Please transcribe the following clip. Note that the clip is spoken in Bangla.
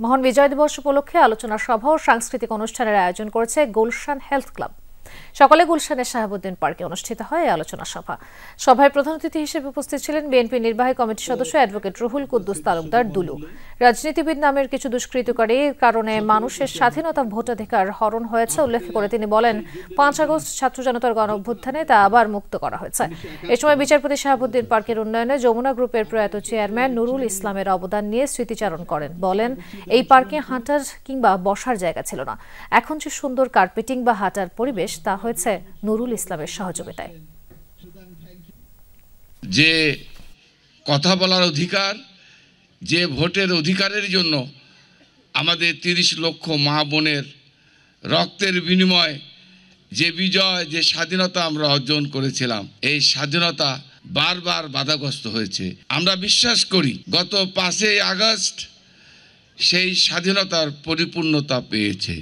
মহান বিজয় দিবস উপলক্ষে আলোচনা সভা ও সাংস্কৃতিক অনুষ্ঠানের আয়োজন করেছে গুলশান হেলথ ক্লাব। সকালে গুলশানের শাহাবুদ্দিন পার্কে অনুষ্ঠিত হয় এই আলোচনা সভা। সভায় প্রধান অতিথি হিসেবে উপস্থিত ছিলেন বিএনপি নির্বাহী কমিটির সদস্য অ্যাডভোকেট রুহুল কুদ্দুস তালুকদার দুলু। রাজনীতিবিদ নামের কিছু দুষ্কৃতকারীর কারণে মানুষের স্বাধীনতা ভোটাধিকার হরণ হয়েছে উল্লেখ করে তিনি বলেন, 5 আগস্ট ছাত্র জনতার গণ অভ্যুত্থানে তা আবার মুক্ত করা হয়েছে। এ সময় বিচারপতি শাহাবুদ্দিন পার্কের উন্নয়নে যমুনা গ্রুপের প্রয়াত চেয়ারম্যান নুরুল ইসলামের অবদান নিয়ে স্মৃতিচারণ করেন। বলেন, এই পার্কে হাঁটার কিংবা বসার জায়গা ছিল না, এখন যে সুন্দর কার্পেটিং বা হাঁটার পরিবেশ তা হয়েছে নুরুল ইসলামের সহযোগিতায়। যে কথা বলার অধিকার, যে ভোটের অধিকারের জন্য আমাদের 30 লক্ষ মা বোনের রক্তের বিনিময়ে যে বিজয়, যে স্বাধীনতা আমরা অর্জন করেছিলাম, এই স্বাধীনতা বারবার বাধাগ্রস্ত হয়েছে। আমরা বিশ্বাস করি গত 5 আগস্ট সেই স্বাধীনতার পরিপূর্ণতা পেয়েছে।